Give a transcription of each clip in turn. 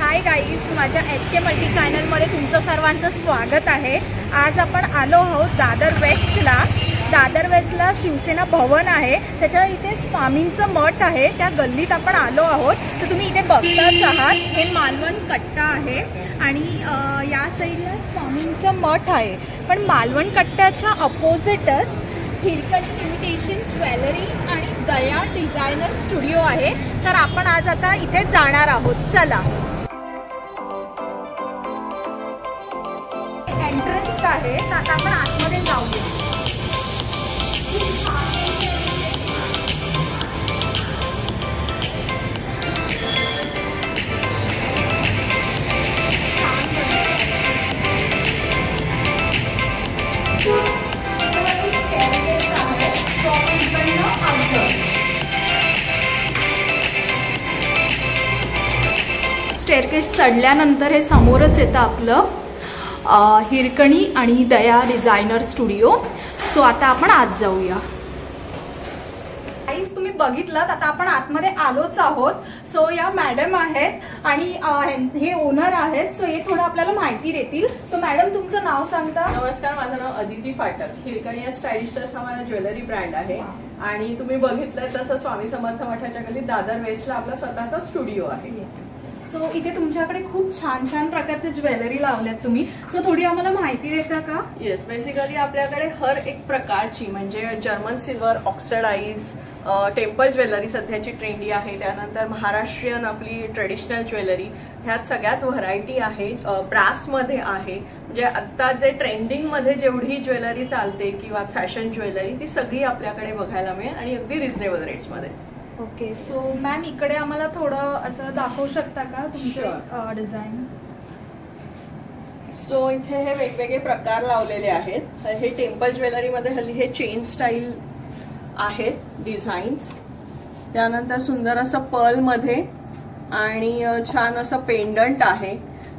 Hi guys, माझ्या SK multi चॅनलमध्ये तुमचं सर्वांचं स्वागत आहे। आज आपण आलो आहोत दादर वेस्टला। दादर वेस्टला शिवसेना भवन आहे, त्याच्या इथे स्वामींचं मठ आहे, त्या गल्लीत आपण आलो आहोत। तर तुम्ही इथे बघताच आहात, हे मालवण कट्टा आहे आणि या साईडला स्वामींचं मठ आहे। पण मालवण कट्ट्याच्या अपोजिटच हिरकणी इमिटेशन ज्वेलरी आणि दया डिझायनर स्टुडिओ आहे। तर आपण आज आता इथे जाणार आहोत, चला। एंट्रन्स आहे, तर आता आपण आतमध्ये जाऊया। स्टेअरकेस चढल्यानंतर हे समोरच येतं आपलं हिरकणी आणि दया डिझायनर स्टुडिओ। सो आता आपण आत जाऊया। गाईज, तुम्ही बघितलं, आता आपण आतमध्ये आलोच आहोत। सो या मॅडम आहेत आणि हे ओनर आहेत। सो हे थोडं आपल्याला माहिती देतील। तो मॅडम, तुमचं नाव सांगता? नमस्कार, माझं नाव अदिती फाटक। हिरकणी स्टाइलिश हा माझा ज्वेलरी ब्रँड आहे आणि तुम्ही बघितलं तसं स्वामी समर्थ मठाच्या गल्लीत दादर वेस्टला आपला स्वतःचा स्टुडिओ आहे। सो इथे तुमच्याकडे खूप छान छान प्रकारचे ज्वेलरी लावल्यात तुम्ही। सो थोडी आम्हाला माहिती देता का? येस, बेसिकली आपल्याकडे हर एक प्रकारची म्हणजे German silver, oxidise, temple jewellery सध्याची ट्रेंडी आहे, त्यानंतर महाराष्ट्रीयन आपली ट्रेडिशनल ज्वेलरी, ह्यात सगळ्यात व्हरायटी आहे। ब्रासमध्ये आहे, म्हणजे आता जे ट्रेंडिंगमध्ये जेवढी ज्वेलरी चालते किंवा फॅशन ज्वेलरी ती सगळी आपल्याकडे बघायला मिळेल आणि अगदी रिझनेबल रेट्समध्ये। ओके, सो मॅम इकडे आम्हाला थोडं असं दाखवू शकता का तुमचं डिझाईन? सो इथे हे वेगवेगळे प्रकार लावलेले आहेत। हे टेम्पल ज्वेलरीमध्ये हल्ली हे चेन स्टाईल आहेत डिझाईन्स, त्यानंतर सुंदर असं पर्लमध्ये आणि छान असं पेंडंट आहे।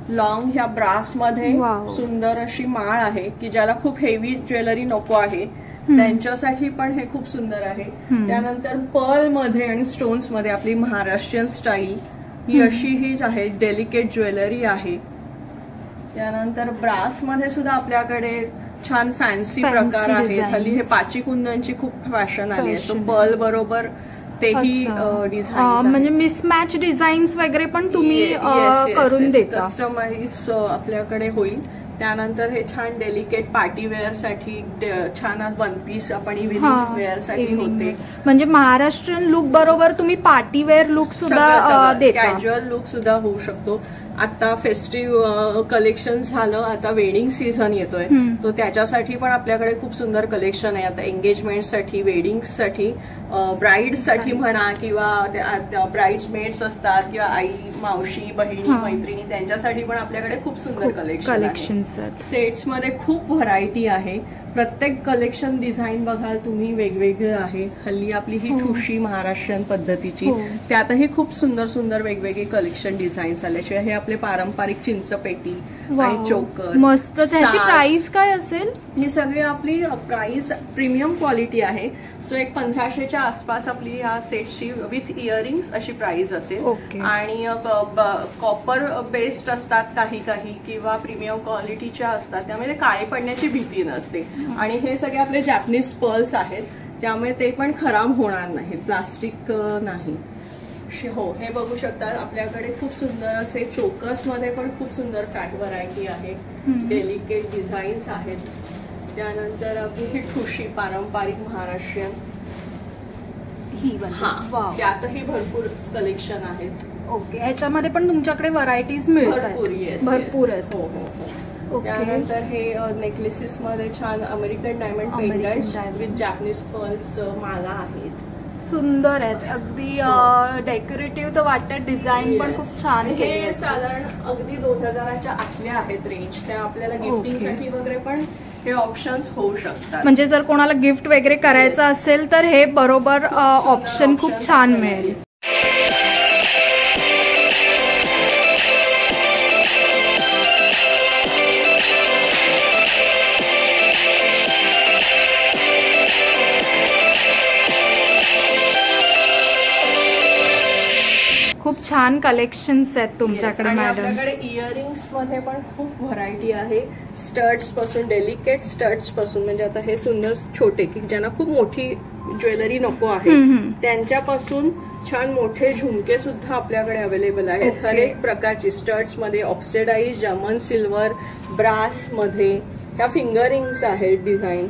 लॉंग ह्या ब्रासमध्ये सुंदर अशी माळ आहे की ज्याला खूप हेवी ज्वेलरी नको आहे त्यांच्यासाठी पण हे खूप सुंदर आहे। त्यानंतर पर्ल मध्ये आणि स्टोन्स मध्ये आपली महाराष्ट्रीयन स्टाईल ही अशी हीच आहे, डेलिकेट ज्वेलरी आहे। त्यानंतर ब्रास मध्ये सुद्धा आपल्याकडे छान फॅन्सी प्रकार आहेत। हल्ली हे पाची कुंदनची खूप फॅशन आली आहे, सो पर्ल बरोबर तेही डिझाईन म्हणजे मिसमॅच डिझाईन्स वगैरे पण तुम्ही करून देता, कस्टमाइज आपल्याकडे होईल। त्यानंतर हे छान डेलिकेट पार्टी वेअर साठी छान वन पीस आपण इव्हिनिंग वेअर साठी होते, म्हणजे महाराष्ट्रीयन लुक बरोबर तुम्ही पार्टी वेअर लुक सुद्धा देता, कॅज्युअल लुक सुद्धा होऊ शकतो। आता फेस्टिव्ह कलेक्शन झालं, आता वेडिंग सीझन येतोय, तो त्याच्यासाठी पण आपल्याकडे खूप सुंदर कलेक्शन आहे। आता एंगेजमेंटसाठी, वेडिंगसाठी, ब्राईडसाठी म्हणा किंवा ब्राईड्स मेड्स असतात किंवा आई, मावशी, बहिणी, मैत्रिणी त्यांच्यासाठी पण आपल्याकडे खूप सुंदर कलेक्शन। सेट्स मध्ये खूप व्हरायटी आहे, प्रत्येक कलेक्शन डिझाईन बघाल तुम्ही वेगवेगळं आहे। हल्ली आपली ही ठुशी महाराष्ट्रीयन पद्धतीची, त्यातही खूप सुंदर सुंदर वेगवेगळे कलेक्शन डिझाईन्स आल्याशिवाय हे आपले पारंपरिक चिंचपेटी आणि चोकर मस्त। त्याची प्राइस काय असेल? ही सगळी आपली प्राइस प्रीमियम क्वालिटी आहे। सो एक 1500च्या आसपास आपली या सेटची विथ इयरिंग्स अशी प्राइस असेल आणि कॉपर बेस्ड असतात काही काही किंवा प्रीमियम क्वालिटीच्या असतात, त्यामुळे काळे पडण्याची भीती नसते। आणि हे सगळे आपले जॅपनीज पर्ल्स आहेत, त्यामुळे ते पण खराब होणार नाही, प्लास्टिक नाही। हो, हे बघू शकता आपल्याकडे खूप सुंदर असे चोकर्स मध्ये पण खूप सुंदर फॅट व्हरायटी आहे, डेलिकेट डिझाईन्स आहेत। त्यानंतर आपली ही ठुशी पारंपरिक महाराष्ट्रीयन ही, त्यातही भरपूर कलेक्शन आहेत। ओके, ह्याच्यामध्ये पण तुमच्याकडे व्हरायटीज मिळतात? भरपूर आहेत। हो हो हो। त्यानंतर हे नेकलेसेस मध्ये छान American diamond pendants with Japanese pearls माला आहेत, सुंदर आहेत, अगदी डेकोरेटिव्ह तर वाटतात। डिझाईन पण खूप छान केली, साधारण अगदी 2000च्या आतल्या आहेत रेंज, त्या आपल्याला गिफ्टिंगसाठी वगैरे पण हे ऑप्शन्स होऊ शकतात। म्हणजे जर कोणाला गिफ्ट वगैरे करायचं असेल तर हे बरोबर ऑप्शन खूप छान मिळेल। खूप छान छान कलेक्शन्स आहेत तुमच्याकडे आणि मॅडम. आपल्याकडे इयरिंग्स मध्ये पण खूप व्हरायटी आहे. स्टड्स पासून, डेलिकेट स्टड्स पासून, म्हणजे आता हे सुंदर छोटे की ज्यांना खूप मोठी ज्वेलरी नको आहे त्यांच्यापासून छान मोठे झुमके सुद्धा आपल्याकडे अवेलेबल आहेत. हर एक प्रकारची स्टड्स मध्ये, ऑक्सिडाइज, जर्मन सिल्वर, ब्रास मध्ये. ह्या फिंगर रिंग्स आहेत डिझाईन.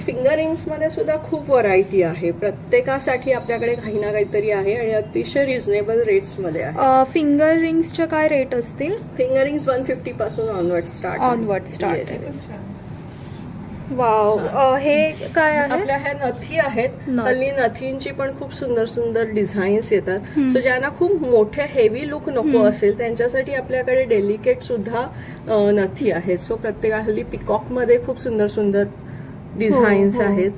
फिंगर रिंग्स मध्ये सुद्धा खूप व्हरायटी आहे. प्रत्येकासाठी आपल्याकडे काही ना काहीतरी आहे आणि अतिशय रिझनेबल रेट्स मध्ये आहे. फिंगर रिंग्सचे काय रेट असतील? फिंगर रिंग्स 150 पासून ऑनवर्ड स्टार्ट. वाव. हे काय आहे? आपल्या ह्या नथी आहेत. हल्ली नथींची पण खूप सुंदर सुंदर डिझाईन्स येतात. सो ज्यांना खूप मोठे हेवी लुक नको असेल त्यांच्यासाठी आपल्याकडे डेलिकेट सुद्धा नथी आहेत. सो प्रत्येका हल्ली पिकॉक मध्ये खूप सुंदर सुंदर डिझाईन्स आहेत.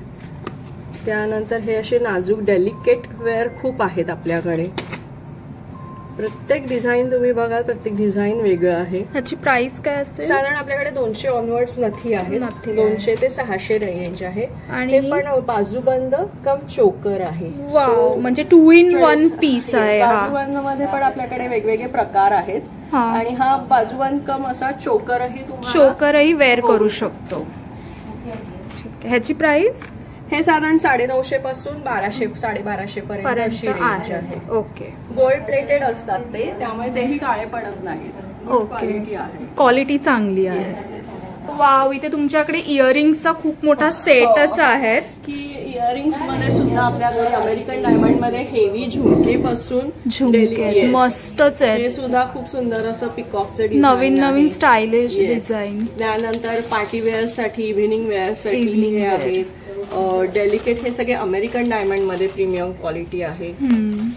त्यानंतर हे असे नाजूक डेलिकेट वेअर खूप आहेत आपल्याकडे. प्रत्येक डिझाईन तुम्ही बघाल, प्रत्येक डिझाईन वेगळं आहे. ह्याची प्राइस काय असेल? साधारण आपल्याकडे 200 ऑनवर्ड्स नथी आहे. 200 ते 600 रेंज आहे. आणि पण बाजूबंद कम चोकर आहे. म्हणजे 2 in 1 पीस आहे. बाजूबंद मध्ये पण आपल्याकडे वेगवेगळे प्रकार आहेत आणि हा बाजूबंद कम असा चोकरही वेअर करू शकतो. ह्याची प्राइस? हे साधारण 950 पासून 1200 1250 पर्यंत आहे. ओके. गोल्ड प्लेटेड असतात ते, त्यामुळे तेही काळे पडत नाहीत. ओके. क्वालिटी चांगली आहे. वाव. इथे तुमच्याकडे इयरिंग्सचा खूप मोठा सेटच आहे की इयरिंग्स मध्ये सुद्धा आपल्याकडे अमेरिकन डायमंड मध्ये हेवी झुमके पासून झुमके मस्तच आहे. हे सुद्धा खूप सुंदर असं पिकॉकचं डिझाईन, नवीन स्टायलिश डिझाईन. त्यानंतर पार्टी वेअर साठी, इव्हिनिंग वेअर साठी हे आहेत. डेलिकेट हे सगळे अमेरिकन डायमंड मध्ये प्रीमियम क्वालिटी आहे.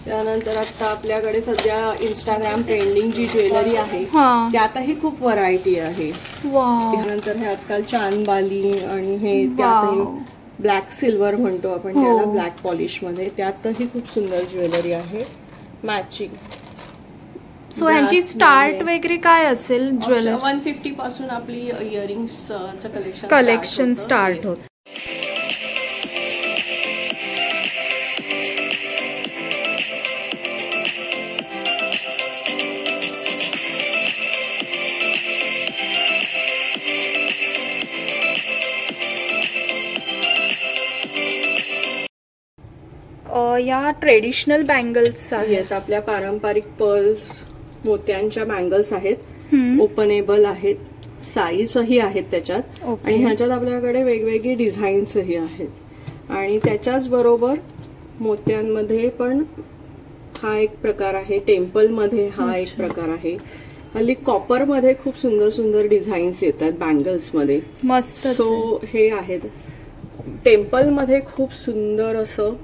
त्यानंतर आता आपल्याकडे सध्या इंस्टाग्राम ट्रेंडिंग जी ज्वेलरी आहे त्यातही खूप व्हरायटी आहे. त्यानंतर हे आजकाल चांदबाली आणि हे त्यातही ब्लॅक सिल्वर म्हणतो आपण त्याला, ब्लॅक पॉलिश मध्ये, त्यातही खूप सुंदर ज्वेलरी आहे मॅचिंग. सो ह्यांची स्टार्ट वगैरे काय असेल ज्वेलरी? 150 पासून आपली इयरिंग्स कलेक्शन स्टार्ट होत. या ट्रेडिशनल बँगल्स आहेत. आपल्या पारंपरिक पर्ल्स मोत्यांच्या बँगल्स आहेत. ओपनेबल आहेत, साईजही आहेत त्याच्यात. आणि ह्याच्यात आपल्याकडे वेगवेगळी डिझाईन्सही आहेत. आणि त्याच्याच बरोबर मोत्यांमध्ये पण हा एक प्रकार आहे, टेम्पल मध्ये हा एक प्रकार आहे. हल्ली कॉपर मध्ये खूप सुंदर सुंदर डिझाईन्स येतात बँगल्स मध्ये, मस्त. सो हे आहेत. टेम्पल मध्ये खूप सुंदर असं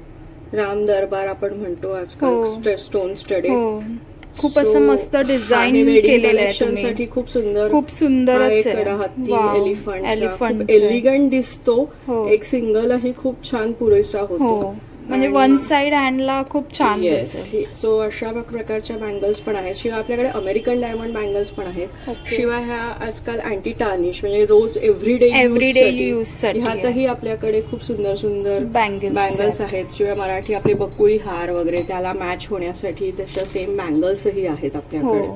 राम दरबार आपण म्हणतो आजकाल, स्टोन स्टडी, खूप असं मस्त डिझाईन केलेलं आहे. खूप सुंदर हत्ती, एलिफंट एलिगंट दिसतो. एक सिंगलही खूप छान पुरेसा होतो. म्हणजे वन साइड हँडला खूप छान. सो अशा प्रकारच्या बँगल्स पण आहेत. शिवाय आपल्याकडे अमेरिकन डायमंड बँगल्स पण आहेत. शिवाय ह्या आजकाल अँटी टार्निश म्हणजे रोज एव्हरीडे यूज ह्यातही आपल्याकडे खूप सुंदर सुंदर बँगल्स आहेत. शिवाय मराठी आपले बकुळी हार वगैरे त्याला मॅच होण्यासाठी तशा सेम बँगल्सही आहेत आपल्याकडे.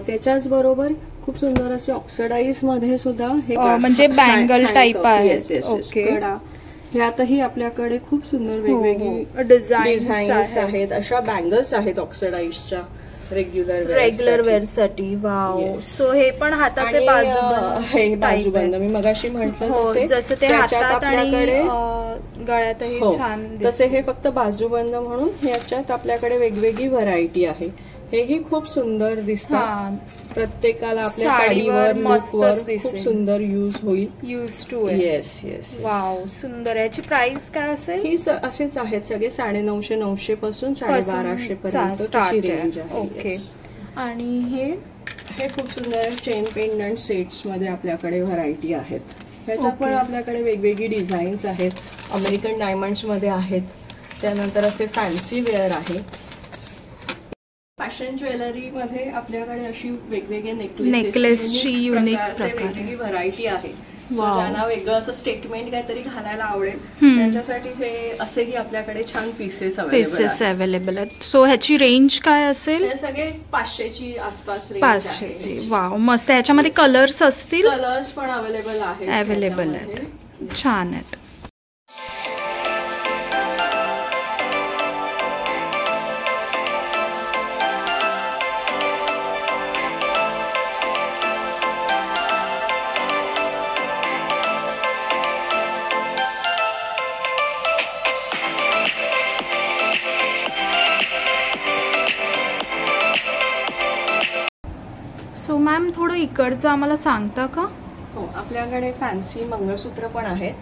त्याच्याच बरोबर खूप सुंदर असे ऑक्सिडाइज मध्ये सुद्धा हे म्हणजे बँगल टाईप आहे. ह्यातही आपल्याकडे खूप सुंदर वेगवेगळे डिझाईन्स आहेत. अशा बँगल्स आहेत ऑक्सिडाइजच्या रेग्युलर वेअर साठी. वाव. सो हे पण हाताचे बाजूबंद मी मगाशी म्हटलं जसं ते हातात आणि गळ्यातही छान. तसे हे फक्त बाजूबंद म्हणून ह्याच्यात आपल्याकडे वेगवेगळी व्हरायटी आहे. हेही खूप सुंदर दिसतात. प्रत्येकाला आपल्या साडीवर लुकवर खूप सुंदर यूज टू. येस. वाव. सुंदर. याची प्राइस काय असेल? ही असेच आहेत सगळे 950 900 पासून 1250 पर्यंत रेंज आहे. ओके. आणि हे खूप सुंदर चेन पेंडंट सेट्स मध्ये आपल्याकडे व्हरायटी आहेत. ह्याच्यात पण आपल्याकडे वेगवेगळी डिझाईन्स आहेत. अमेरिकन डायमंड्स मध्ये आहेत. त्यानंतर असे फॅन्सी वेअर आहे. फॅशन ज्वेलरी मध्ये आपल्याकडे अशी वेगवेगळे नेकलेसची युनिक वेगवेगळी व्हरायटी आहे. ज्यांना वेगळं असं स्टेटमेंट काहीतरी घालायला आवडेल त्यांच्यासाठी हे असेही आपल्याकडे छान पीसेस अवेलेबल आहेत. सो ह्याची रेंज काय असेल? हे सगळे 500ची आसपास रेंज. 500ची. वाव, मस्त. याच्यामध्ये कलर्स असतील? कलर्स पण अवेलेबल आहेत. छान आहेत. सो मॅम, थोडं इकडचं आम्हाला सांगता का? हो, आपल्याकडे फॅन्सी मंगळसूत्र पण आहेत,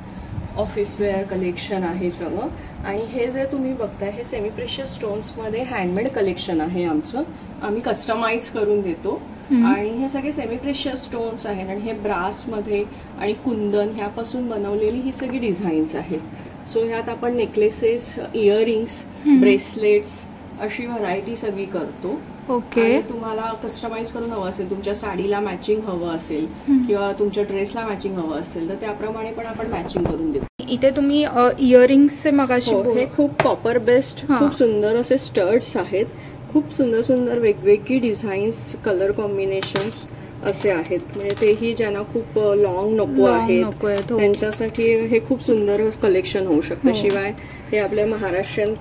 ऑफिस वेअर कलेक्शन आहे सगळं. आणि हे जे तुम्ही बघताय हे सेमी प्रेशियस स्टोन्समध्ये हँडमेड कलेक्शन आहे आमचं. आम्ही कस्टमाइज करून देतो. आणि हे सगळे सेमी प्रेशियस स्टोन्स आहेत आणि हे ब्रासमध्ये आणि कुंदन ह्यापासून बनवलेली ही सगळी डिझाईन्स आहेत. सो ह्यात आपण नेकलेसेस, इयरिंग्स, ब्रेसलेट्स अशी व्हरायटी सगळी करतो. ओके. तुम्हाला कस्टमाइज करून हवं असेल, तुमच्या साडीला मॅचिंग हवं असेल किंवा तुमच्या ड्रेसला मॅचिंग हवं असेल तर त्याप्रमाणे पण आपण मॅचिंग करून देतो. इथे तुम्ही इयरिंग्सचे मगाशी हे खूप कॉपर बेस्ड खूप सुंदर असे स्टड्स आहेत. खूप सुंदर सुंदर वेगवेगळी डिझाईन्स, कलर कॉम्बिनेशन्स असे आहेत. म्हणजे तेही ज्यांना खूप लॉंग नको आहेत त्यांच्यासाठी हे खूप सुंदर कलेक्शन होऊ शकतं. शिवाय हे आपल्या महाराष्ट्रीयन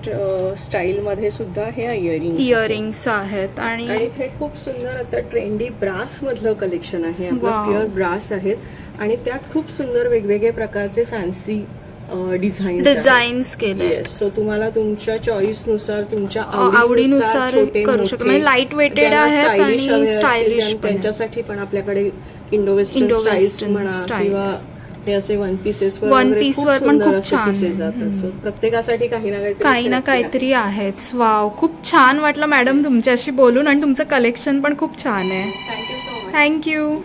स्टाईल मध्ये सुद्धा हे इयरिंग्स आहेत. आणि हे खूप सुंदर आता ट्रेंडी ब्रास मधलं कलेक्शन आहे. आपलं प्युअर ब्रास आहेत आणि त्यात खूप सुंदर वेगवेगळे प्रकारचे फॅन्सी डिझाईन्स केले. सो तुम्हाला तुमच्या चॉईस नुसार, तुमच्या आवडीनुसार करू शकतो. म्हणजे लाईट वेटेड आहे, स्टायलिश त्यांच्यासाठी पण आपल्याकडे इंडो वेस्टर्न स्टाईल्स म्हणा किंवा हे असे वन पीसवर पण खूप छान जातात. प्रत्येकासाठी काही ना काहीतरी आहेच. वाव, खूप छान वाटलं मॅडम तुमच्याशी बोलून आणि तुमचं कलेक्शन पण खूप छान आहे. Thank you so much. Thank you.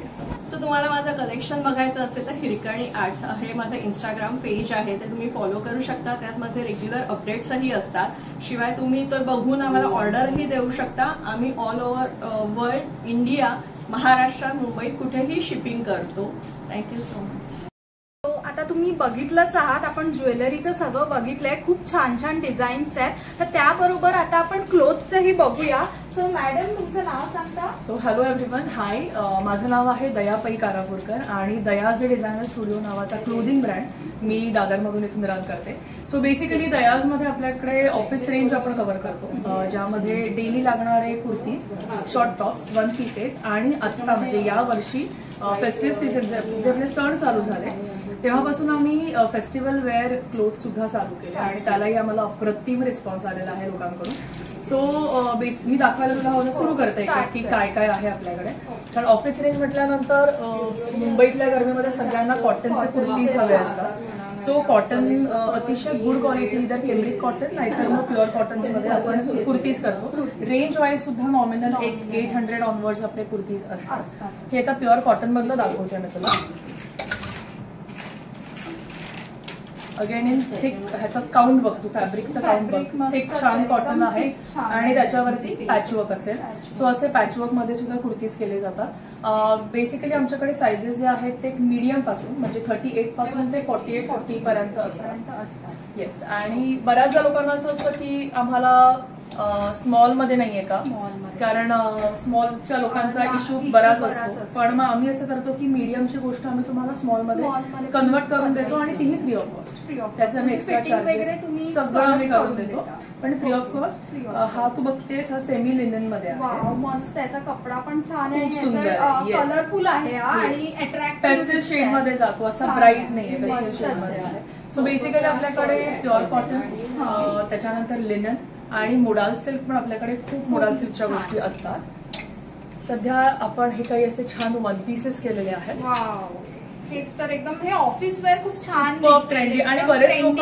So तुम्हाला माझं कलेक्शन बघायचं असेल तर हिरकणी आर्ट्स हे माझं इंस्टाग्राम पेज आहे, ते तुम्ही फॉलो करू शकता. त्यात माझे रेग्युलर अपडेट्सही असतात. शिवाय तुम्ही तर बघून आम्हाला ऑर्डरही देऊ शकता. आम्ही all over world, India, Maharashtra, Mumbai कुठेही शिपिंग करतो. Thank you so much. आता तुम्ही बघितलंच आहात, आपण ज्वेलरीचं सगळं बघितलंय. खूप छान छान डिझाईन्स आहेत. तर त्याबरोबर आता आपण क्लोथ्सही बघूया. सो मॅडम, तुमचं नाव सांगता? सो हॅलो एव्हरीवन, हाय. माझं नाव आहे दया पै कारापूरकर आणि दयाज डिझायनर स्टुडिओ नावाचा क्लोदिंग ब्रँड मी दादरमधून इथून रन करते. सो बेसिकली दयाजमध्ये आपल्याकडे ऑफिस रेंज आपण कव्हर करतो, ज्यामध्ये डेली लागणारे kurtis, short tops, one pieces आणि आता म्हणजे या वर्षी फेस्टिव्ह सीझन जे आपले सण चालू झाले तेव्हापासून आम्ही फेस्टिवल वेअर क्लोथ सुद्धा चालू केले आणि त्यालाही आम्हाला अप्रतिम रिस्पॉन्स आलेला आहे लोकांकडून. सो मी दाखवायला तुला सुरू करते की काय काय आहे आपल्याकडे. कारण ऑफिस रेंज म्हटल्यानंतर मुंबईतल्या गरमीमध्ये सगळ्यांना कॉटनचे कुर्तीज हवे असतात. सो कॉटन अतिशय गुड क्वालिटी, इधर केम्ब्रिक कॉटन नाहीतर मग प्युअर कॉटन्समध्ये आपण कुर्तीज करतो. रेंज वाईज सुद्धा नॉमिनल 800 ऑनवर्ड्स आपले कुर्तीज असतात. हे आता प्युअर कॉटन मधलं दाखवते मी तुला. अगेन इन थिक, ह्याचा काउंट बघ तू, फॅब्रिकचा काउंट बघ. थिक छान कॉटन आहे आणि त्याच्यावरती पॅचवर्क असेल. सो असे पॅचवर्क मध्ये सुद्धा कुर्तीज केले जातात. बेसिकली आमच्याकडे सायझेस जे आहेत ते मीडियम पासून म्हणजे 38 पासून ते 48-50 पर्यंत असतात. येस. आणि बऱ्याचदा लोकांना असं असतं की आम्हाला स्मॉल मध्ये नाहीये का, कारण स्मॉलच्या लोकांचा इश्यू बराच असतो. पण मग आम्ही असं करतो की मीडियमची गोष्ट आम्ही तुम्हाला स्मॉल मध्ये कन्वर्ट करून देतो आणि तीही फ्री ऑफ कॉस्ट. त्याचे आम्ही एक्स्ट्रा चार्जेस सगळं आम्ही करून देतो, पण फ्री ऑफ कॉस्ट. हा तू बघतेस हा सेमी लिनन मध्ये आहे. मस्त. त्याचा कपडा पण छान आहे, खूप सुंदर, कलरफुल आहे आणि अट्रॅक्टिव्ह. पेस्टल शेड मध्ये जातो, असा ब्राईट नाहीये, पेस्टल शेड मध्ये आहे. सो बेसिकली आपल्याकडे प्युअर कॉटन, त्याच्यानंतर लिनन आणि मोडाल सिल्क पण आपल्याकडे खूप मोडाल सिल्कच्या गोष्टी असतात. सध्या आपण हे काही असे छान वन पीसेस केलेले आहेत. हेच तर एकदम हे ऑफिस वेअर खूप छान ट्रेंडी आणि बरेच लोक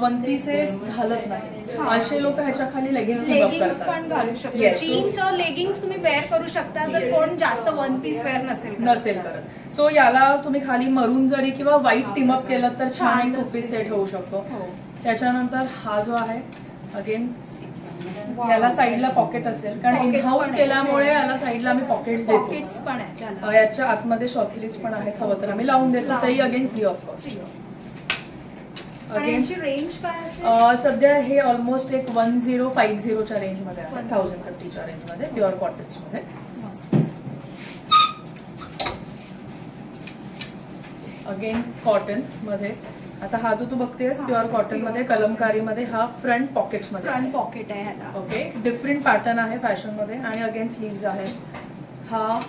वन पीसेस घालत नाही. असे लोक ह्याच्या खाली लेगिन्स पण घालू शकतात. जीन्स और लेगिन्स तुम्ही वेअर करू शकता जर कोण जास्त वन पीस वेअर नसेल करत. सो याला तुम्ही खाली मरून जरी किंवा व्हाईट टीमअप केलं तर छान एक टू पीस सेट होऊ शकतो. त्याच्यानंतर हा जो आहे अगेन याला साईडला पॉकेट असेल, कारण Pocket इन हाऊस पण आहे. केल्यामुळे याला साईडला आम्ही पॉकेट्स पॉकेट्स देतो. पण आहे त्याला. याच्या आतमध्ये शॉर्ट स्लीव्स पण आहेत, हवं तर आम्ही लावून देतो, तरी अगेन फ्री ऑफ कॉस्ट. आणि यांची रेंज काय असेल? सध्या हे ऑलमोस्ट एक 1050च्या रेंजमध्ये आहे, 1050च्या रेंजमध्ये प्युअर कॉटन्स मध्ये. अगेन कॉटन मध्ये. आता हा जो तू बघतेस प्युअर कॉटन मध्ये कलमकारी मध्ये, हा फ्रंट पॉकेट्स मध्ये फ्रंट पॉकेट आहे ह्याला. ओके. डिफरंट पॅटर्न आहे फॅशन मध्ये आणि अगेन स्लीव्स आहे. हा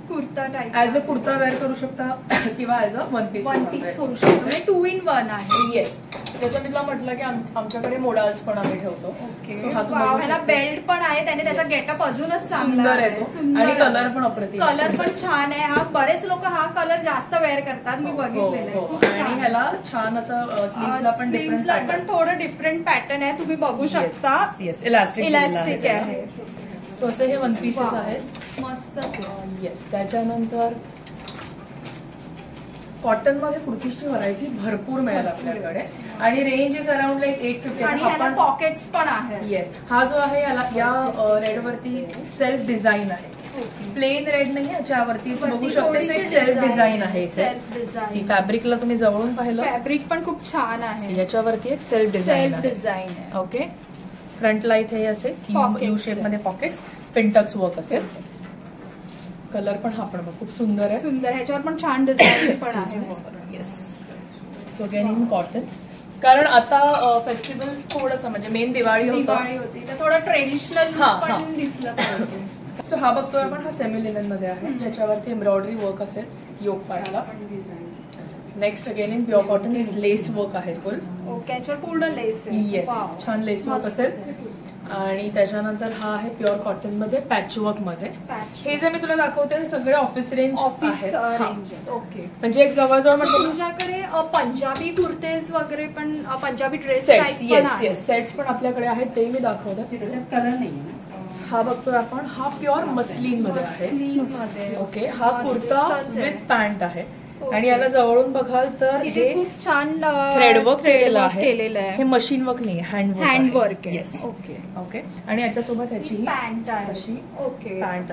kurta type as a kurta wear करू शकता किंवा ऍज अ वन पीस करू शकतो, म्हणजे 2 in 1 आहे. येस. जसं मी तुला म्हटलं की आमच्याकडे मोडाल्स पण आम्ही ठेवतो. ओके. So हा तू वाव, बघू ह्याला शकते. बेल्ट पण आहे, त्याने त्याचा गेटअप अजूनच चांगला सुंदर आहे. आहे तो. सुंदर आणि आहे. कलर पण अप्रतिम आहे. कलर पण छान आहे. हा बरेच लोक हा कलर जास्त वेअर करतात, मी बघितलेलं आहे. खूप छान आणि आहे. ह्याला छान असं स्लीव्सला पण डिफरंट स्लीव्सला पण थोडं डिफरंट पॅटर्न आहे, तुम्ही बघू शकता. येस. इलास्टिक इलास्टिक आहे. सो असे हे वन पीसेस आहेत. मस्त. येस. त्याच्यानंतर कॉटन मध्ये कुर्तीची व्हरायटी भरपूर मिळेल आपल्याकडे आणि रेंज इज अराउंड लाईक 850. आणि ह्याला पॉकेट्स पण आहे. येस. हा जो आहे या रेड वरती सेल्फ डिझाईन आहे, प्लेन रेड नाही, याच्यावरती बघू शकते सेल्फ डिझाईन आहे इथे. फॅब्रिकला तुम्ही जवळून पाहिलं, फॅब्रिक पण खूप छान आहे. याच्यावरती एक सेल्फ डिझाईन आहे. ओके. फ्रंटला इथे असे यू शेप मध्ये पॉकेट्स, पिंटक्स वर्क असेल. कलर पण हा पण खूप सुंदर आहे. सुंदर. ह्याच्यावर पण छान डिझाईन पण आहे. Yes. So again in cottons, कारण आता फेस्टिवल्स थोडंसं म्हणजे मेन दिवाळी होती तर थोडं ट्रेडिशनल पण दिसलं पाहिजे. सो हा बघतोय आपण, हा सेमी लिनन मध्ये आहे, ज्याच्यावरती एम्ब्रॉयडरी वर्क असेल योक पार्टला. Next again in pure cotton with lace work आहे फुल. ओके. याच्यावर पूर्ण लेस आहे. येस. छान लेस वर्क असेल. आणि त्याच्यानंतर हा आहे प्युअर कॉटन मध्ये पॅचवर्क मध्ये. हे जे मी तुला दाखवते हे सगळे ऑफिस रेंज ऑफिस आहे. ओके. म्हणजे एक जवळजवळ म्हणजे तुमच्याकडे पंजाबी कुर्तेज वगैरे पण, पंजाबी ड्रेस सेट्स पण आपल्याकडे आहेत, ते मी दाखवते. कलर नाही. हा बघतोय आपण, हा प्युअर मस्लिन मध्ये आहे. ओके. हा कुर्ता विथ पॅन्ट आहे आणि याला जवळून बघाल तर हे खूप छान थ्रेडवर्क केलेलं आहे. हे मशीन वर्क नाही, हँडवर्क आहे. येस. ओके. ओके. आणि याच्यासोबत ह्याची पॅन्ट आहे. अशी ओके. पॅन्ट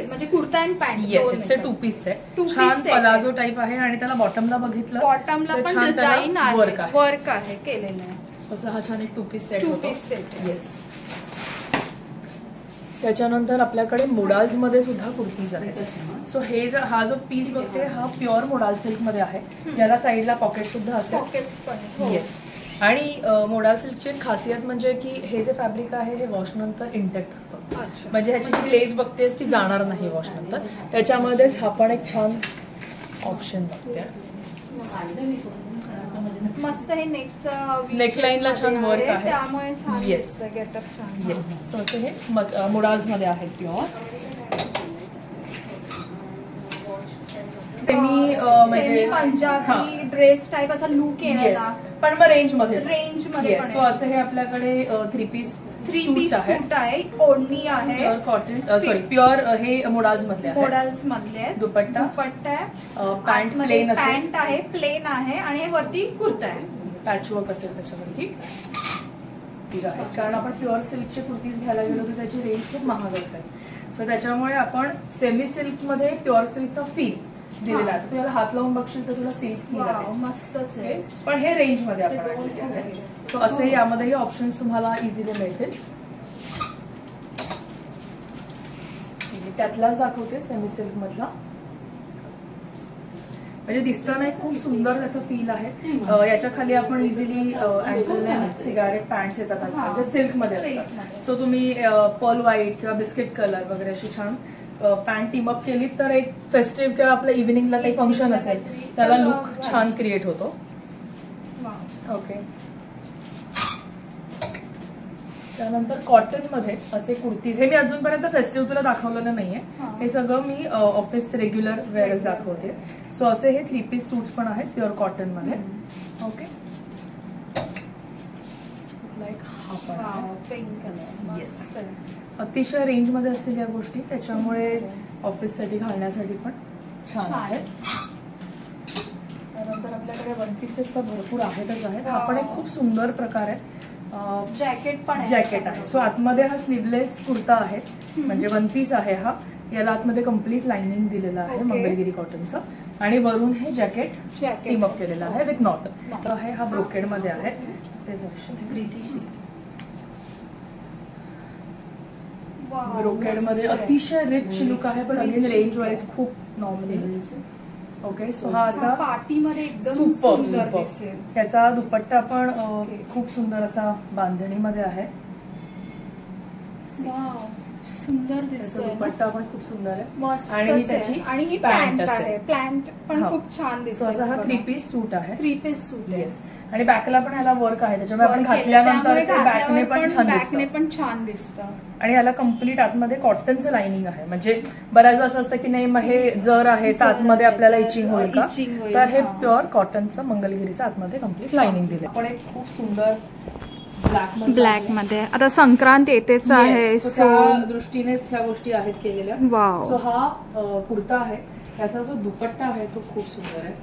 म्हणजे kurta and pant. Yes. It's a 2 piece set. छान पलाझो टाईप आहे आणि त्याला बॉटमला बघितलं, बॉटमला पण डिझाईन वर्क आहे केलेलं आहे. असं हा छान एक 2 पीस सेट 2 होतो. Piece set. येस. त्याच्यानंतर आपल्याकडे मोडाल्स मध्ये सुद्धा कुर्तीज आहेत. सो हा जो पीस बघते हा प्युअर मोडाल सिल्क मध्ये आहे. याला साईडला पॉकेट सुद्धा असेल. पॉकेट्स पण. येस. आणि मोडाल सिल्कची खासियत म्हणजे की हे जे फॅब्रिक आहे हे वॉश नंतर इंटॅक्ट होतं. म्हणजे ह्याची जी ग्लेज बघतेस ती जाणार नाही वॉश नंतर. त्याच्यामध्येच हा पण एक छान ऑप्शन बघते. मस्त. हे नेकलाईनला छान वर्क आहे, त्यामुळे छान. येस. गेटअप छान. येस. सो असे हे मोडाल्स मध्ये आहेत प्युअर. सेमी म्हणजे पंजाबी ड्रेस टाईप असा लुक येणार, पण मग रेंज मध्ये पण. सो असं हे आपल्याकडे 3 पीस सूट आहे. ओढणी आहे. प्युअर कॉटन प्युअर हे मोडाल्स मधले आहे. मोडाल्स मधले. दुपट्टा आहे. पॅन्ट प्लेन असेल. पॅन्ट आहे, प्लेन आहे आणि हे वरती कुर्ता आहे. पॅचवर्क असेल त्याच्यावरती. कारण आपण प्युअर सिल्कचे कुर्तीज घ्यायला गेलो तर त्याची रेंज खूप महाग असते. सो त्याच्यामुळे आपण सेमी सिल्क मध्ये प्युअर सिल्कचा फील दिलेला आहे. तू याला हात लावून बघशील तर तुला सिल्क फील मस्तच आहे. पण हे रेंज मध्ये आपण आणलेले आहे. सो असे यामध्येही ऑप्शन्स तुम्हाला इझिली मिळतील. त्यातलाच दाखवते सेमी सिल्क मधला. म्हणजे दिसताना एक खूप सुंदर त्याचा फील आहे. याच्या खाली आपण easily uncle length cigarette pants येतात आजकाल जे सिल्क मध्ये असतात. सो तुम्ही पर्ल व्हाईट किंवा बिस्किट कलर वगैरे अशी छान पॅन्ट टीम अप केली तर एक फेस्टिव्ह किंवा आपल्या इव्हिनिंगला काही फंक्शन असेल त्याला लुक छान क्रिएट होतो. ओके. त्यानंतर कॉटन मध्ये असे कुर्तीज, हे मी अजूनपर्यंत फेस्टिव्ह तुला दाखवलेलं नाहीये. हे सगळं मी ऑफिस रेग्युलर वेअरच दाखवते. सो असे हे 3 पीस सूट्स पण आहेत प्युअर कॉटन मध्ये. ओके. लाईक हा पण पिंक कलर. येस. अतिशय रेंज मध्ये असतील या गोष्टी, त्याच्यामुळे ऑफिससाठी घालण्यासाठी पण छान आहे. त्यानंतर आपल्याकडे वन पीसेस तर भरपूर आहेतच आहेत. हा पण एक खूप सुंदर प्रकार आहे. जॅकेट पण आहे. जॅकेट आहे. सो आतमध्ये हा स्लीवलेस कुर्ता आहे, म्हणजे वन पीस आहे हा. याला आतमध्ये कम्प्लीट लाइनिंग दिलेलं आहे Okay. मंगलगिरी कॉटनचं, आणि वरून हे जॅकेट टीम अप केलेलं आहे विथ नॉट. तर हे हा ब्रोकेड मध्ये आहे. ते ब्रोकेड मध्ये अतिशय रिच लुक आहे, पण अगेन रेंज वाईज खूप नॉर्मल. ओके, सो हा असा पार्टीमध्ये एकदम सुपर सुंदर सुपर. दिसेल. त्याचा दुपट्टा पण खूप सुंदर असा बांधणीमध्ये आहे. वाव, सुंदर त्याचा दिसतोय. दुपट्टा पण खूप सुंदर आहे. मस्त आणि त्याची आणि ही पॅन्ट पॅन्ट आहे. पॅन्ट पण हा. खूप छान सो दिसते. असा हा 3 पीस सूट आहे. 3 पीस सूट आहे. येस, आणि बॅकला पण ह्याला वर्क आहे, त्याच्यामुळे आपण घातल्यानंतर ते बॅकने पण छान बॅकने दिसतं. पण छान दिसतं. आणि याला कम्प्लीट आतमध्ये कॉटनचं लाइनिंग आहे. म्हणजे बऱ्याचदा असं असतं की नाही मग हे जर आहे तर आतमध्ये आपल्याला इचिंग होईल का, Itching होईल, तर हे हा. प्युअर कॉटनचं मंगलगिरीचं आतमध्ये कम्प्लीट लाइनिंग दिले. आपण एक खूप सुंदर ब्लॅक मध्ये आता संक्रांत येतेच आहे. सो सो त्या दृष्टीनेच ह्या गोष्टी आहेत केलेल्या. वाव. सो हा कुर्ता आहे, त्याचा जो दुपट्टा आहे तो खूप सुंदर आहे.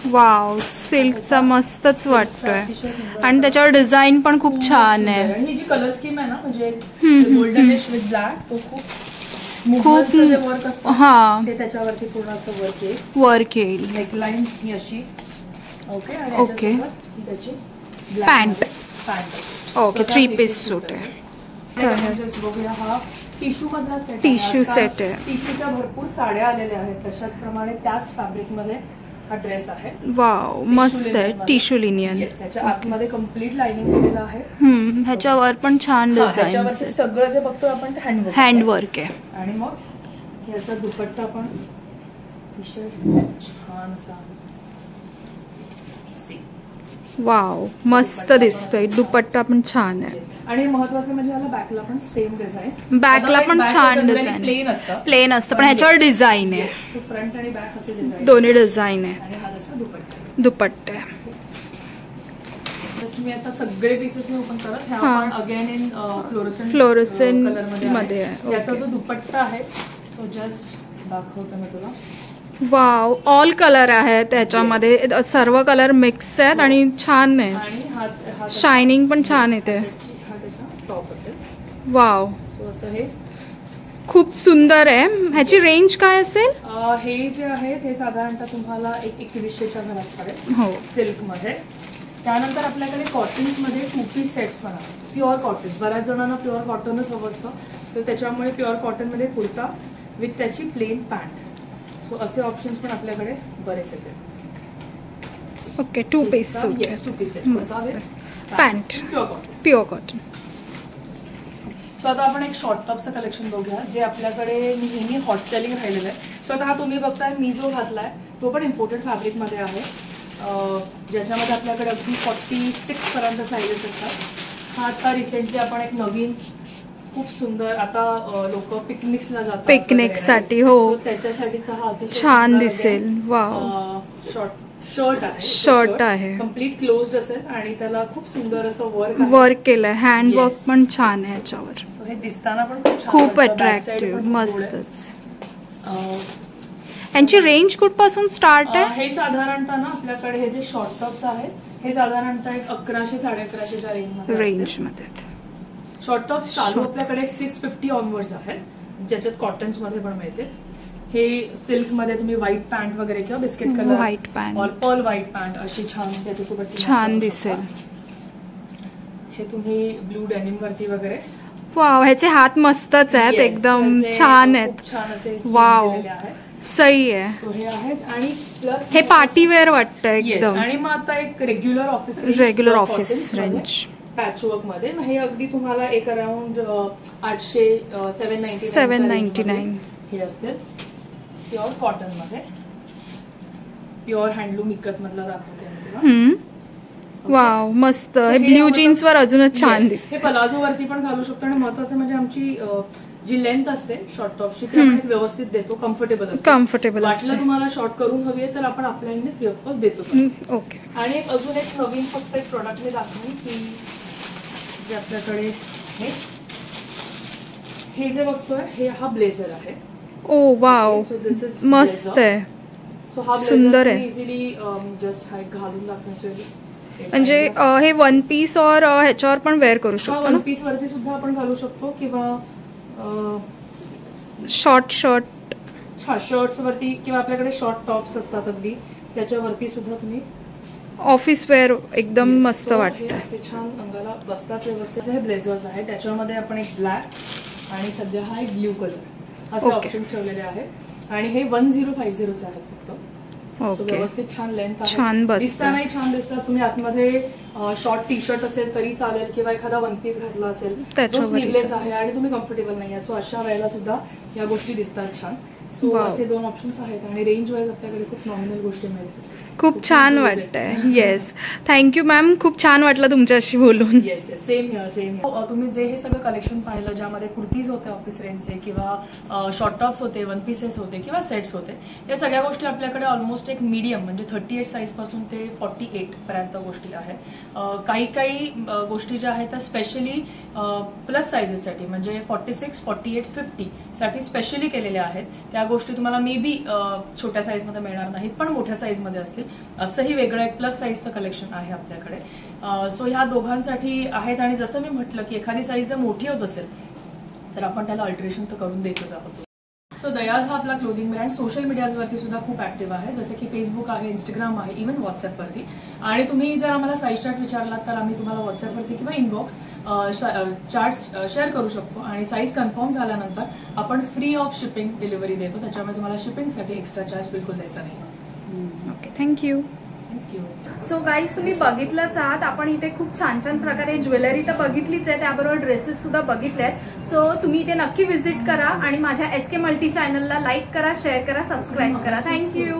वाव, सिल्कचा मस्तच वाटतोय. अतिशय सुंदर आणि त्याच्यावर डिझाईन पण खूप छान सुंदर आहे. आणि ही जी कलर स्कीम आहे ना, म्हणजे हम्म. गोल्डनिश विथ ब्लॅक, तो खूप वर्क असतं हा, ते त्याच्यावरती पूर्ण असं वर्क येईल. वर्क येईल. नेकलाईन ही अशी. ओके, आणि ओके. याच्यासोबत ही त्याची पॅन्ट. पॅन्ट. ओके, 3 पीस सूट आहे. जस्ट बघूया, हा टिश्यू मधला सेट. टिश्यू सेट आहे. टिश्यूच्या भरपूर साड्या आलेल्या आहेत, तशाच प्रमाणे त्याच फॅब्रिक मध्ये हा ड्रेस आहे. वाव, मस्त आहे. Tissue Linnaean. याच्या आतमध्ये कम्प्लीट लाइनिंग दिलेलं आहे. ह्याच्यावर पण छान डिझाईन. ह्याच्यावरती सगळं जे बघतो आपण ते हँडवर्क हँडवर्क आहे. आणि मग याचा दुपट्टा पण अतिशय छान असा. वाव, मस्त दिसतोय. दुपट्टा पण छान आहे. आणि महत्वाचं म्हणजे याला बॅकला पण सेम डिझाईन. बॅकला पण छान डिझाईन. प्लेन असतं, प्लेन असतं, पण ह्याच्यावर डिझाईन आहे. फ्रंट आणि बॅक असे डिझाईन, दोन्ही डिझाईन आहे. आणि हा त्याचा दुपट्टा. दुपट्टा आहे. जस्ट मी आता सगळे पीसेस नाही ओपन करत. ह्या हा. आपण अगेन इन फ्लोरोसेंट कलर मध्ये आहे. याचा ओके. जो दुपट्टा आहे तो जस्ट दाखवतो मी तुला. वाव, ऑल कलर आहेत त्याच्यामध्ये. सर्व कलर मिक्स आहेत आणि छान आहे. आणि हा शायनिंग पण छान येते. हा त्याचा टॉप असेल. वाव, सो असं हे खूप सुंदर आहे. ह्याची रेंज काय असेल? हे जे आहे हे साधारणतः तुम्हाला 2100च्या घरात पडेल. हो. सिल्क मध्ये. त्यानंतर आपल्याकडे कॉटन्स मध्ये 2 पीस सेट्स पण आहेत, प्युअर कॉटन. बऱ्याच जणांना प्युअर कॉटनच हवं असतं, तर त्याच्यामुळे प्युअर कॉटन मध्ये कुर्ता विथ त्याची प्लेन पॅन्ट. सो असे ऑप्शन्स पण आपल्याकडे बरेच येतात. ओके, 2 पीस सूट. 2 पीस सेट. मस्त. Pant pure cotton. Pure cotton. So आता आपण एक शॉर्ट टॉपचं कलेक्शन बघूया, जे आपल्याकडे नेहमी हॉट सेलिंग राहिलेलं आहे. सो आता हा तुम्ही बघताय मी जो घातलाय तो पण इम्पोर्टेड फॅब्रिकमध्ये आहे, ज्याच्यामध्ये आपल्याकडे अगदी 46 पर्यंत साईजेस असतात. हा आता रिसेंटली आपण एक नवीन खूप सुंदर, आता लोक पिकनिक्सला जातात पिकनिकसाठी, हो. So त्याच्यासाठीचा हा अतिशय छान सुंदर दिसेल. again, वाव, शर्ट आहे. शर्ट आहे. कम्प्लीट क्लोज्ड असेल आणि त्याला खूप सुंदर असं वर्क केलंय. Hand work Yes. पण छान आहे ह्याच्यावर. So हे दिसताना पण खूप छान खूप वाटतं. अट्रॅक्टिव्ह, Backside पण खूप गोड आहे. मस्तच. यांची रेंज कुठपासून स्टार्ट आहे? हे साधारणतः ना आपल्याकडे हे जे शॉर्ट टॉप्स आहेत हे साधारणतः एक 1100 1150च्या रेंज मध्ये. शॉर्ट टॉप्स चालू आपल्याकडे 650 ऑनवर्ड्स आहेत, ज्याच्यात कॉटन्स मध्ये पण मिळते. हे सिल्क मध्ये तुम्ही व्हाईट पॅन्ट वगैरे किंवा biscuit colour white pant, pearl white pant अशी छान त्याच्यासोबत छान दिसेल. हे तुम्ही ब्लू डेनिम वरती वगैरे. वाव, ह्याचे हात मस्तच आहेत. Yes, एकदम त्याचे छान आहेत. खूप छान असे sleeves वाव, दिलेले आहेत. सही आहे. So हे आहेत. आणि प्लस हे पार्टी वेअर वाटतं Yes, एकदम. आणि मग आता एक रेग्युलर ऑफिस रेंज पॅचवर्क मध्ये. हे अगदी तुम्हाला एक अराउंड 800 799 हे असते. प्युअर कॉटन मध्ये, प्युअर हँडलूम इकत मधला दाखवते मी तुला. वाव, मस्त. हे ब्ल्यू जीन्स वर अजूनच छान हे दिसते. पलाझो वरती पण घालू शकतो. आणि महत्वाचं म्हणजे आमची जी लेंथ असते शॉर्ट टॉपची ती आपण एक व्यवस्थित देतो, कम्फर्टेबल असते. कम्फर्टेबल वाटलं असते. तुम्हाला शॉर्ट करून हवी आहे तर आपण आपल्या इने फ्री ऑफ कॉस्ट देतो. ओके. आणि अजून एक नवीन फक्त एक प्रोडक्ट मी दाखवून की जे आपल्याकडे हे जे बघतोय हे हा ब्लेझर आहे. ओ वाव, सो दिस इज मस्त आहे. सो हा सुंदर आहे. इझिली जस्ट हा एक घालून दाखवण्यासाठी म्हणजे हे वन पीस और ह्याच्यावर पण वेअर करू शकतो वन ना? पीस वरती सुद्धा आपण घालू शकतो किंवा शॉर्ट शर्ट्स वरती किंवा आपल्याकडे शॉर्ट टॉप्स असतात अगदी त्याच्यावरती सुद्धा तुम्ही ऑफिस वेअर एकदम मस्त So, वाटतं. हे असे छान अंगाला बसतात व्यवस्थित. हे ब्लेझर्स आहे त्याच्यामध्ये आपण एक ब्लॅक आणि सध्या हा एक ब्ल्यू कलर असे Okay. ऑप्शन्स ठेवलेले आहेत आणि हे 1050 आहेत फक्त. So, ओके, व्यवस्थित छान लेंथ आहे. छान बसतं. दिसतानाही छान दिसतात. तुम्ही आतमध्ये शॉर्ट टी शर्ट असेल तरी चालेल किंवा एखादा वन पीस घातला असेल जो त्याच्यावरती स्लीवलेस आहे आणि तुम्ही कम्फर्टेबल नाही आहे सो अशा वेळेला सुद्धा या गोष्टी दिसतात छान. So Wow. असे 2 ऑप्शन्स आहेत आणि रेंज वाईज आपल्याकडे खूप नॉमिनल गोष्टी मिळतात. खूप So, छान please visit. वाटतंय. येस, थँक्यू मॅम, खूप छान वाटलं तुमच्याशी बोलून. येस येस सेम तुम्ही जे हे सगळं कलेक्शन पाहिलं ज्यामध्ये कुर्तीज होते ऑफिस रेंजचे किंवा शॉर्ट टॉप्स होते, वन पीसेस होते किंवा सेट्स होते, या सगळ्या गोष्टी आपल्याकडे ऑलमोस्ट एक मीडियम म्हणजे 38 साईज पासून ते 48 पर्यंत गोष्टी आहेत. काही गोष्टी ज्या आहेत त्या स्पेशली प्लस साईजेससाठी म्हणजे 46, 48, 50 साठी स्पेशली केलेल्या आहेत. त्या गोष्टी तुम्हाला मे बी छोट्या साईजमध्ये मिळणार नाहीत पण मोठ्या साईजमध्ये असतील. असंही वेगळं एक प्लस साईजचं कलेक्शन आहे आपल्याकडे. सो ह्या दोघांसाठी आहेत आणि जसं मी म्हटलं की एखादी साईज जर मोठी होत असेल तर आपण त्याला अल्टरेशन तर करून देतच आहोत. सो दयाज हा आपला क्लोदिंग ब्रँड सोशल मीडियावरती सुद्धा खूप ऍक्टिव्ह आहे, जसं की फेसबुक आहे, इंस्टाग्राम आहे, इव्हन व्हॉट्सअपवरती. आणि तुम्ही जर आम्हाला साईज चार्ट विचारलात तर आम्ही तुम्हाला व्हॉट्सअपवरती किंवा इनबॉक्स चार्ट शेअर करू शकतो आणि साईज कन्फर्म झाल्यानंतर आपण फ्री ऑफ शिपिंग डिलिव्हरी देतो. त्याच्यामुळे तुम्हाला शिपिंगसाठी एक्स्ट्रा चार्ज बिलकुल द्यायचा नाही. Okay, thank you. Thank you. So guys, तुम्ही बघितलंच आहात, आपण इथे खूप छान छान प्रकारे ज्वेलरी तर बघितलीच आहे, त्याबरोबर ड्रेसेस सुद्धा बघितले आहेत. सो तुम्ही इथे नक्की व्हिजिट करा आणि माझ्या SK मल्टी चॅनलला लाईक करा, शेअर करा, सबस्क्राईब करा. थँक्यू.